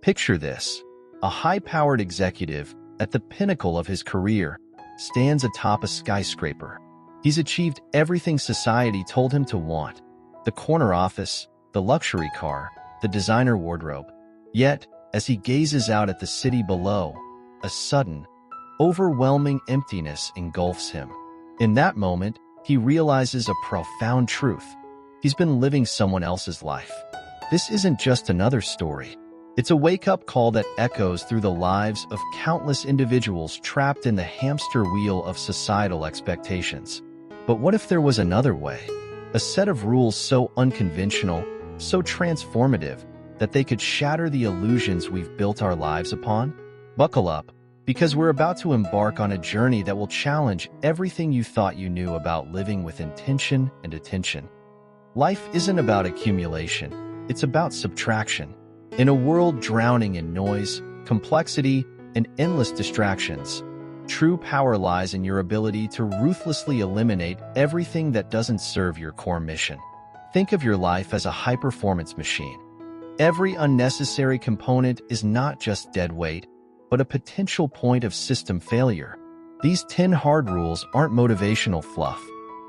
Picture this. A high-powered executive at the pinnacle of his career stands atop a skyscraper. He's achieved everything society told him to want: the corner office, the luxury car, the designer wardrobe. Yet, as he gazes out at the city below, a sudden, overwhelming emptiness engulfs him. In that moment, he realizes a profound truth. He's been living someone else's life. This isn't just another story. It's a wake-up call that echoes through the lives of countless individuals trapped in the hamster wheel of societal expectations. But what if there was another way? A set of rules so unconventional, so transformative, that they could shatter the illusions we've built our lives upon? Buckle up, because we're about to embark on a journey that will challenge everything you thought you knew about living with intention and attention. Life isn't about accumulation, it's about subtraction. In a world drowning in noise, complexity, and endless distractions, true power lies in your ability to ruthlessly eliminate everything that doesn't serve your core mission. Think of your life as a high-performance machine. Every unnecessary component is not just dead weight, but a potential point of system failure. These 10 hard rules aren't motivational fluff.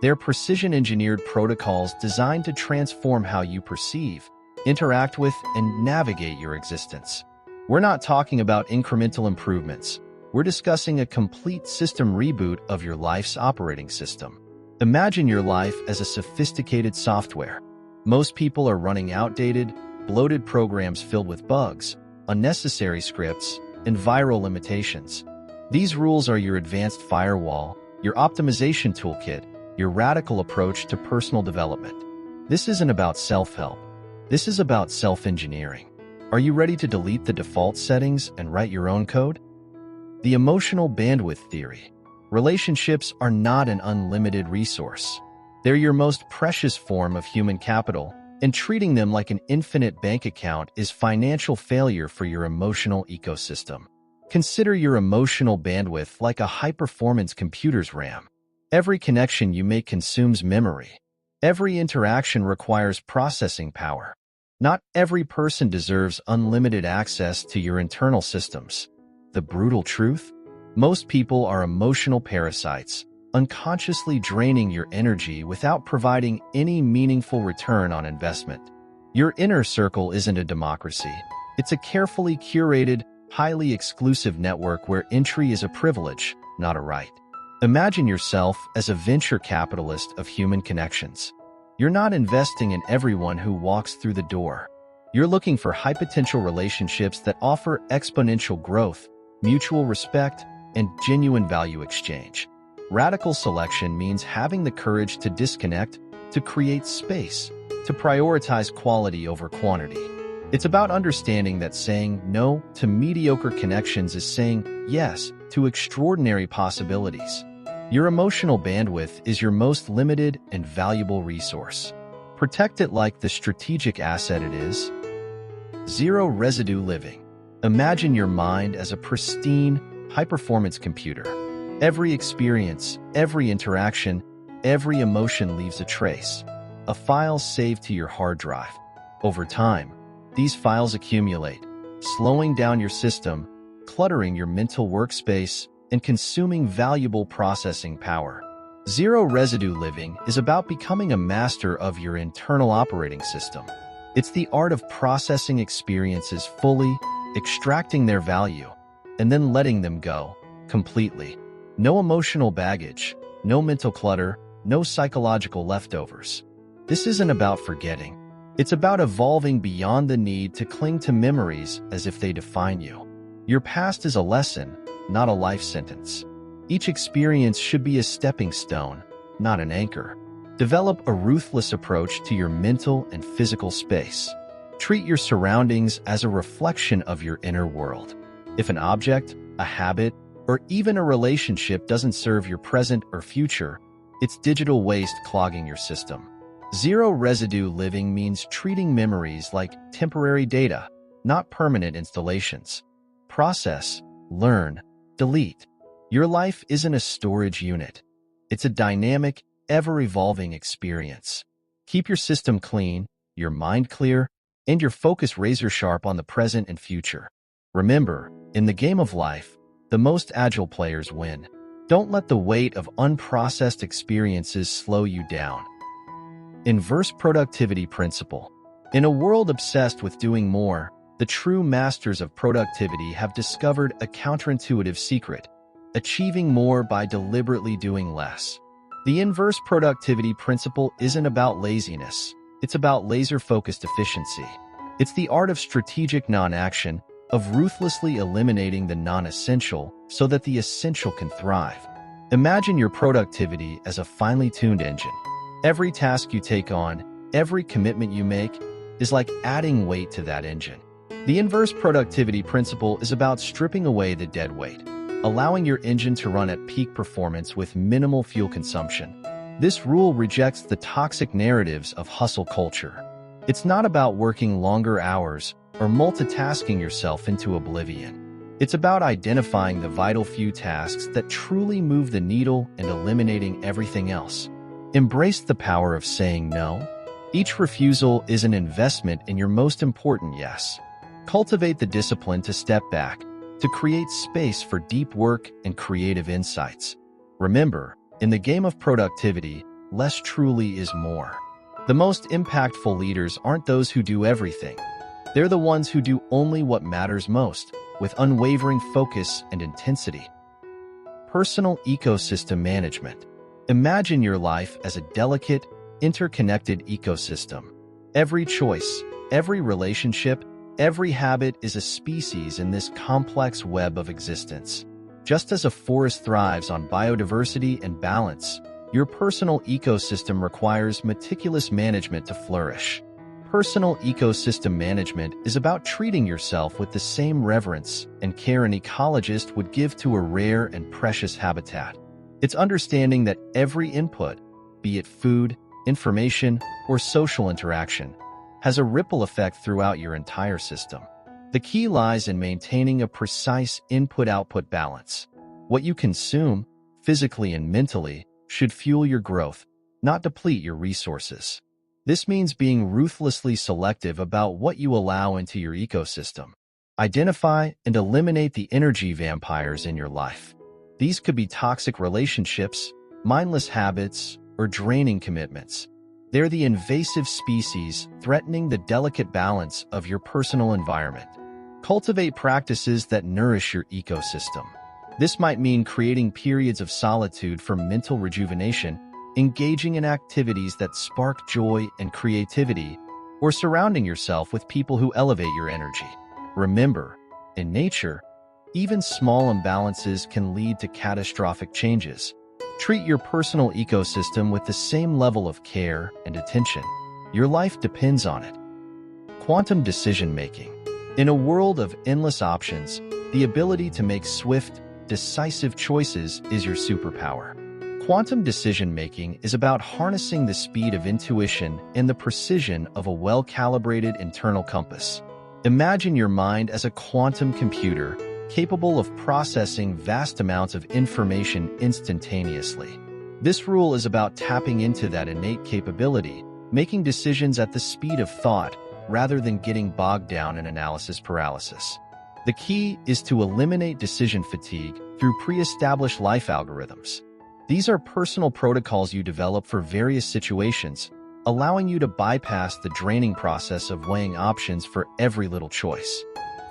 They're precision-engineered protocols designed to transform how you perceive, interact with, and navigate your existence. We're not talking about incremental improvements. We're discussing a complete system reboot of your life's operating system. Imagine your life as a sophisticated software. Most people are running outdated, bloated programs filled with bugs, unnecessary scripts, and viral limitations. These rules are your advanced firewall, your optimization toolkit, your radical approach to personal development. This isn't about self-help. This is about self-engineering. Are you ready to delete the default settings and write your own code? The emotional bandwidth theory. Relationships are not an unlimited resource. They're your most precious form of human capital, and treating them like an infinite bank account is financial failure for your emotional ecosystem. Consider your emotional bandwidth like a high-performance computer's RAM. Every connection you make consumes memory. Every interaction requires processing power. Not every person deserves unlimited access to your internal systems. The brutal truth? Most people are emotional parasites, unconsciously draining your energy without providing any meaningful return on investment. Your inner circle isn't a democracy. It's a carefully curated, highly exclusive network where entry is a privilege, not a right. Imagine yourself as a venture capitalist of human connections. You're not investing in everyone who walks through the door. You're looking for high-potential relationships that offer exponential growth, mutual respect, and genuine value exchange. Radical selection means having the courage to disconnect, to create space, to prioritize quality over quantity. It's about understanding that saying no to mediocre connections is saying yes to extraordinary possibilities. Your emotional bandwidth is your most limited and valuable resource. Protect it like the strategic asset it is. Zero residue living. Imagine your mind as a pristine, high-performance computer. Every experience, every interaction, every emotion leaves a trace, a file saved to your hard drive. Over time, these files accumulate, slowing down your system, cluttering your mental workspace, and consuming valuable processing power. Zero residue living is about becoming a master of your internal operating system. It's the art of processing experiences fully, extracting their value, and then letting them go, completely. No emotional baggage, no mental clutter, no psychological leftovers. This isn't about forgetting. It's about evolving beyond the need to cling to memories as if they define you. Your past is a lesson, not a life sentence. Each experience should be a stepping stone, not an anchor. Develop a ruthless approach to your mental and physical space. Treat your surroundings as a reflection of your inner world. If an object, a habit, or even a relationship doesn't serve your present or future, it's digital waste clogging your system. Zero residue living means treating memories like temporary data, not permanent installations. Process, learn, delete. Your life isn't a storage unit. It's a dynamic, ever-evolving experience. Keep your system clean, your mind clear, and your focus razor-sharp on the present and future. Remember, in the game of life, the most agile players win. Don't let the weight of unprocessed experiences slow you down. Inverse productivity principle. In a world obsessed with doing more, the true masters of productivity have discovered a counterintuitive secret: achieving more by deliberately doing less. The inverse productivity principle isn't about laziness. It's about laser-focused efficiency. It's the art of strategic non-action, of ruthlessly eliminating the non-essential so that the essential can thrive. Imagine your productivity as a finely tuned engine. Every task you take on, every commitment you make, is like adding weight to that engine. The inverse productivity principle is about stripping away the dead weight, allowing your engine to run at peak performance with minimal fuel consumption. This rule rejects the toxic narratives of hustle culture. It's not about working longer hours or multitasking yourself into oblivion. It's about identifying the vital few tasks that truly move the needle and eliminating everything else. Embrace the power of saying no. Each refusal is an investment in your most important yes. Cultivate the discipline to step back, to create space for deep work and creative insights. Remember, in the game of productivity, less truly is more. The most impactful leaders aren't those who do everything. They're the ones who do only what matters most, with unwavering focus and intensity. Personal ecosystem management. Imagine your life as a delicate, interconnected ecosystem. Every choice, every relationship, every habit is a species in this complex web of existence. Just as a forest thrives on biodiversity and balance, your personal ecosystem requires meticulous management to flourish. Personal ecosystem management is about treating yourself with the same reverence and care an ecologist would give to a rare and precious habitat. It's understanding that every input, be it food, information, or social interaction, has a ripple effect throughout your entire system. The key lies in maintaining a precise input-output balance. What you consume, physically and mentally, should fuel your growth, not deplete your resources. This means being ruthlessly selective about what you allow into your ecosystem. Identify and eliminate the energy vampires in your life. These could be toxic relationships, mindless habits, or draining commitments. They're the invasive species threatening the delicate balance of your personal environment. Cultivate practices that nourish your ecosystem. This might mean creating periods of solitude for mental rejuvenation, engaging in activities that spark joy and creativity, or surrounding yourself with people who elevate your energy. Remember, in nature, even small imbalances can lead to catastrophic changes. Treat your personal ecosystem with the same level of care and attention. Your life depends on it. Quantum decision-making. In a world of endless options, the ability to make swift, decisive choices is your superpower. Quantum decision-making is about harnessing the speed of intuition and the precision of a well-calibrated internal compass. Imagine your mind as a quantum computer, capable of processing vast amounts of information instantaneously. This rule is about tapping into that innate capability, making decisions at the speed of thought, rather than getting bogged down in analysis paralysis. The key is to eliminate decision fatigue through pre-established life algorithms. These are personal protocols you develop for various situations, allowing you to bypass the draining process of weighing options for every little choice.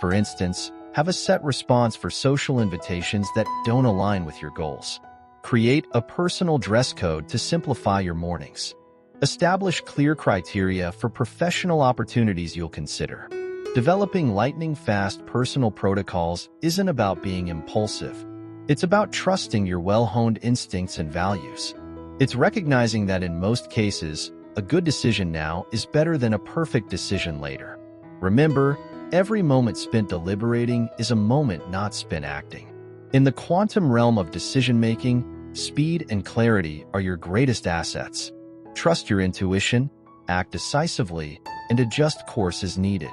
For instance, have a set response for social invitations that don't align with your goals. Create a personal dress code to simplify your mornings. Establish clear criteria for professional opportunities you'll consider. Developing lightning-fast personal protocols isn't about being impulsive. It's about trusting your well-honed instincts and values. It's recognizing that in most cases, a good decision now is better than a perfect decision later. Remember, every moment spent deliberating is a moment not spent acting. In the quantum realm of decision-making, speed and clarity are your greatest assets. Trust your intuition, act decisively, and adjust course as needed.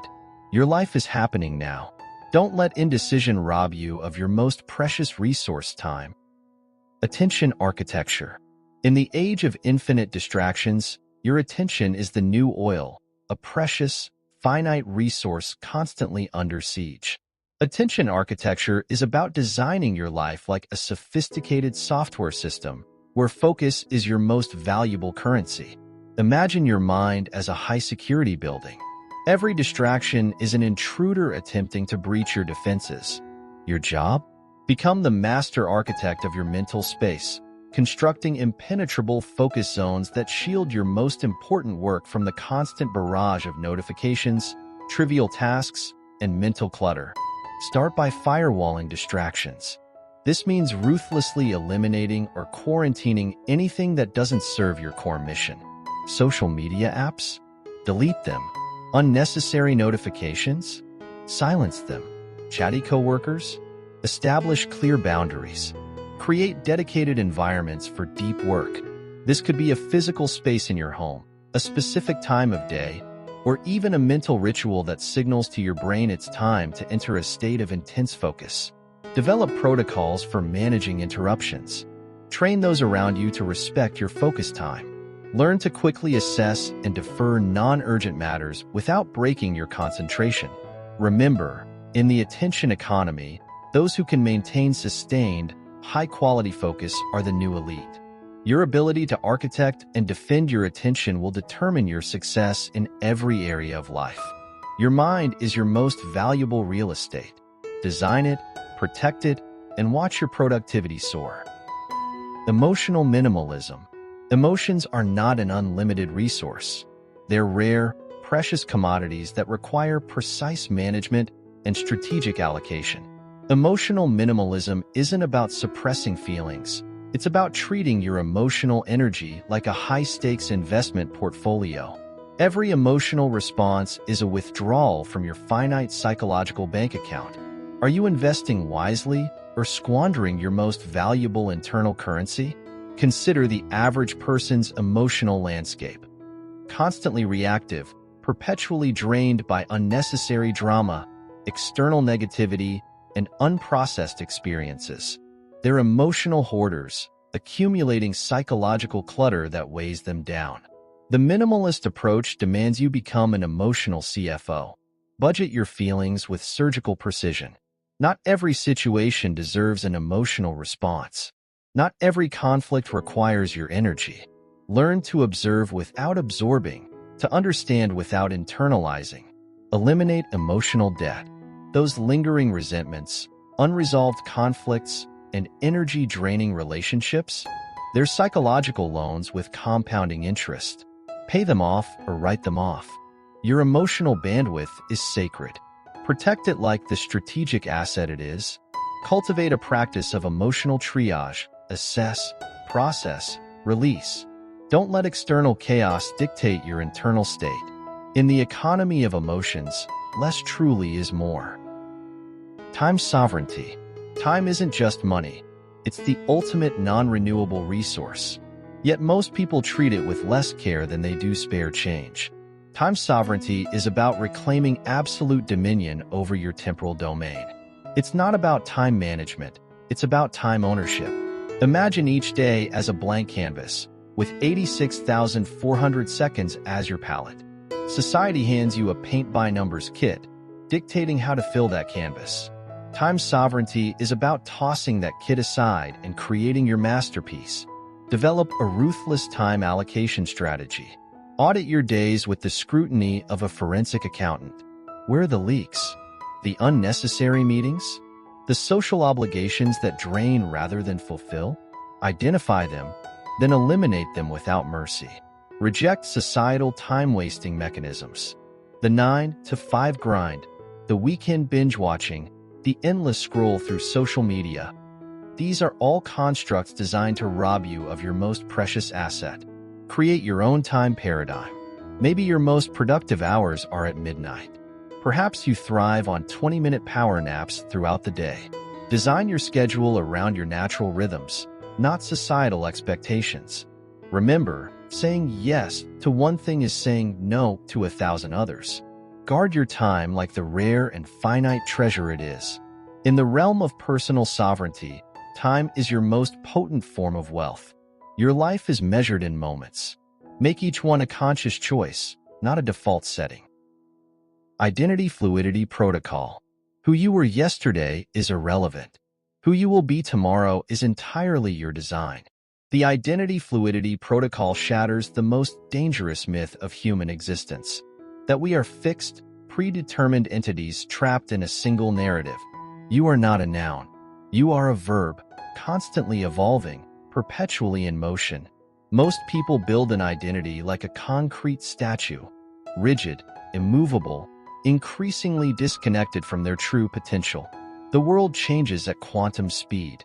Your life is happening now. Don't let indecision rob you of your most precious resource, time. Attention architecture. In the age of infinite distractions, your attention is the new oil, a precious, finite resource constantly under siege. Attention architecture is about designing your life like a sophisticated software system where focus is your most valuable currency. Imagine your mind as a high-security building. Every distraction is an intruder attempting to breach your defenses. Your job? Become the master architect of your mental space, constructing impenetrable focus zones that shield your most important work from the constant barrage of notifications, trivial tasks, and mental clutter. Start by firewalling distractions. This means ruthlessly eliminating or quarantining anything that doesn't serve your core mission. Social media apps? Delete them. Unnecessary notifications? Silence them. Chatty coworkers? Establish clear boundaries. Create dedicated environments for deep work. This could be a physical space in your home, a specific time of day, or even a mental ritual that signals to your brain it's time to enter a state of intense focus. Develop protocols for managing interruptions. Train those around you to respect your focus time. Learn to quickly assess and defer non-urgent matters without breaking your concentration. Remember, in the attention economy, those who can maintain sustained, high-quality focus are the new elite. Your ability to architect and defend your attention will determine your success in every area of life. Your mind is your most valuable real estate. Design it, protect it, and watch your productivity soar. Emotional minimalism. Emotions are not an unlimited resource. They're rare, precious commodities that require precise management and strategic allocation. Emotional minimalism isn't about suppressing feelings. It's about treating your emotional energy like a high-stakes investment portfolio. Every emotional response is a withdrawal from your finite psychological bank account. Are you investing wisely or squandering your most valuable internal currency? Consider the average person's emotional landscape. Constantly reactive, perpetually drained by unnecessary drama, external negativity, and unprocessed experiences. They're emotional hoarders, accumulating psychological clutter that weighs them down. The minimalist approach demands you become an emotional CFO. Budget your feelings with surgical precision. Not every situation deserves an emotional response. Not every conflict requires your energy. Learn to observe without absorbing, to understand without internalizing. Eliminate emotional debt. Those lingering resentments, unresolved conflicts, and energy-draining relationships, they're psychological loans with compounding interest. Pay them off or write them off. Your emotional bandwidth is sacred. Protect it like the strategic asset it is. Cultivate a practice of emotional triage, assess, process, release. Don't let external chaos dictate your internal state. In the economy of emotions, less truly is more. Time sovereignty. Time isn't just money. It's the ultimate non-renewable resource. Yet most people treat it with less care than they do spare change. Time sovereignty is about reclaiming absolute dominion over your temporal domain. It's not about time management. It's about time ownership. Imagine each day as a blank canvas, with 86,400 seconds as your palette. Society hands you a paint-by-numbers kit, dictating how to fill that canvas. Time sovereignty is about tossing that kit aside and creating your masterpiece. Develop a ruthless time allocation strategy. Audit your days with the scrutiny of a forensic accountant. Where are the leaks? The unnecessary meetings? The social obligations that drain rather than fulfill? Identify them, then eliminate them without mercy. Reject societal time-wasting mechanisms. The 9 to 5 grind, the weekend binge-watching, the endless scroll through social media. These are all constructs designed to rob you of your most precious asset. Create your own time paradigm. Maybe your most productive hours are at midnight. Perhaps you thrive on 20-minute power naps throughout the day. Design your schedule around your natural rhythms, not societal expectations. Remember, saying yes to one thing is saying no to 1,000 others. Guard your time like the rare and finite treasure it is. In the realm of personal sovereignty, time is your most potent form of wealth. Your life is measured in moments. Make each one a conscious choice, not a default setting. Identity Fluidity Protocol. Who you were yesterday is irrelevant. Who you will be tomorrow is entirely your design. The Identity Fluidity Protocol shatters the most dangerous myth of human existence, that we are fixed, predetermined entities trapped in a single narrative. You are not a noun. You are a verb, constantly evolving, perpetually in motion. Most people build an identity like a concrete statue, rigid, immovable, increasingly disconnected from their true potential. The world changes at quantum speed,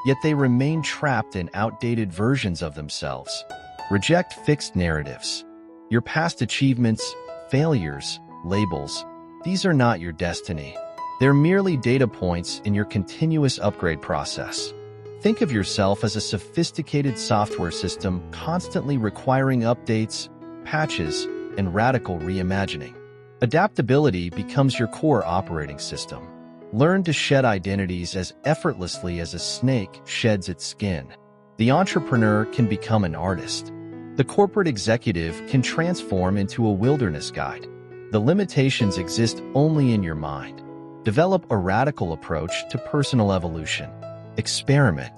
yet they remain trapped in outdated versions of themselves. Reject fixed narratives. Your past achievements, failures, labels, these are not your destiny. They're merely data points in your continuous upgrade process. Think of yourself as a sophisticated software system constantly requiring updates, patches, and radical reimagining. Adaptability becomes your core operating system. Learn to shed identities as effortlessly as a snake sheds its skin. The entrepreneur can become an artist. The corporate executive can transform into a wilderness guide. The limitations exist only in your mind. Develop a radical approach to personal evolution. Experiment.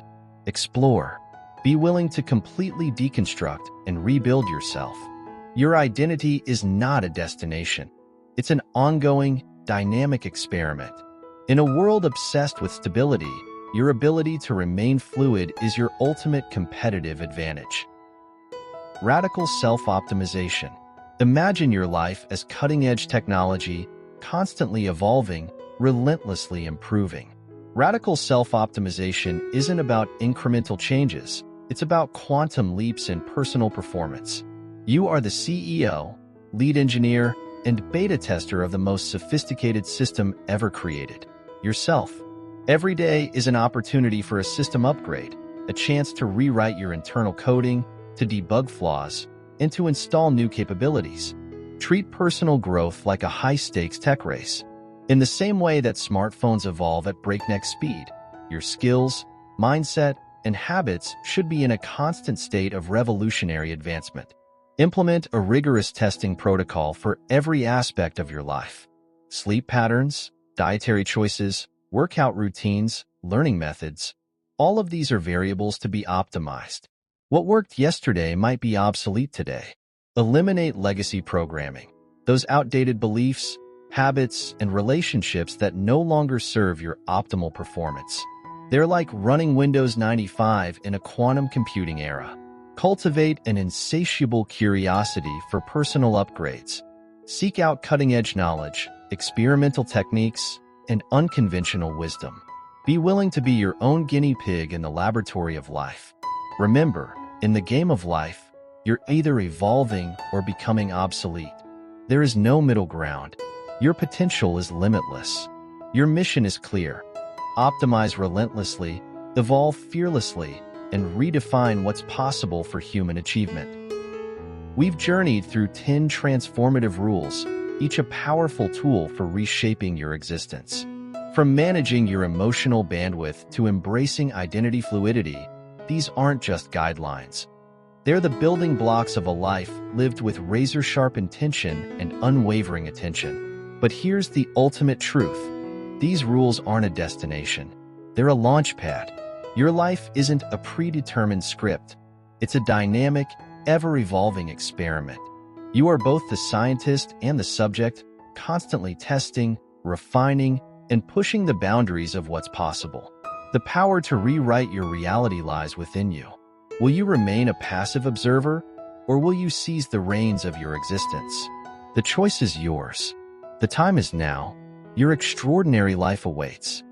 Explore. Be willing to completely deconstruct and rebuild yourself. Your identity is not a destination. It's an ongoing, dynamic experiment. In a world obsessed with stability, your ability to remain fluid is your ultimate competitive advantage. Radical self-optimization. Imagine your life as cutting-edge technology, constantly evolving, relentlessly improving. Radical self-optimization isn't about incremental changes. It's about quantum leaps in personal performance. You are the CEO, lead engineer, and beta tester of the most sophisticated system ever created. Yourself. Every day is an opportunity for a system upgrade, a chance to rewrite your internal coding, to debug flaws, and to install new capabilities. Treat personal growth like a high-stakes tech race. In the same way that smartphones evolve at breakneck speed, your skills, mindset, and habits should be in a constant state of revolutionary advancement. Implement a rigorous testing protocol for every aspect of your life. Sleep patterns, dietary choices, workout routines, learning methods, all of these are variables to be optimized. What worked yesterday might be obsolete today. Eliminate legacy programming, those outdated beliefs, habits, and relationships that no longer serve your optimal performance. They're like running Windows 95 in a quantum computing era. Cultivate an insatiable curiosity for personal upgrades. Seek out cutting-edge knowledge, experimental techniques, and unconventional wisdom. Be willing to be your own guinea pig in the laboratory of life. Remember, in the game of life, you're either evolving or becoming obsolete. There is no middle ground. Your potential is limitless. Your mission is clear. Optimize relentlessly, evolve fearlessly, and redefine what's possible for human achievement. We've journeyed through 10 transformative rules, each a powerful tool for reshaping your existence. From managing your emotional bandwidth to embracing identity fluidity, these aren't just guidelines. They're the building blocks of a life lived with razor-sharp intention and unwavering attention. But here's the ultimate truth. These rules aren't a destination. They're a launch pad. Your life isn't a predetermined script. It's a dynamic, ever-evolving experiment. You are both the scientist and the subject, constantly testing, refining, and pushing the boundaries of what's possible. The power to rewrite your reality lies within you. Will you remain a passive observer, or will you seize the reins of your existence? The choice is yours. The time is now. Your extraordinary life awaits.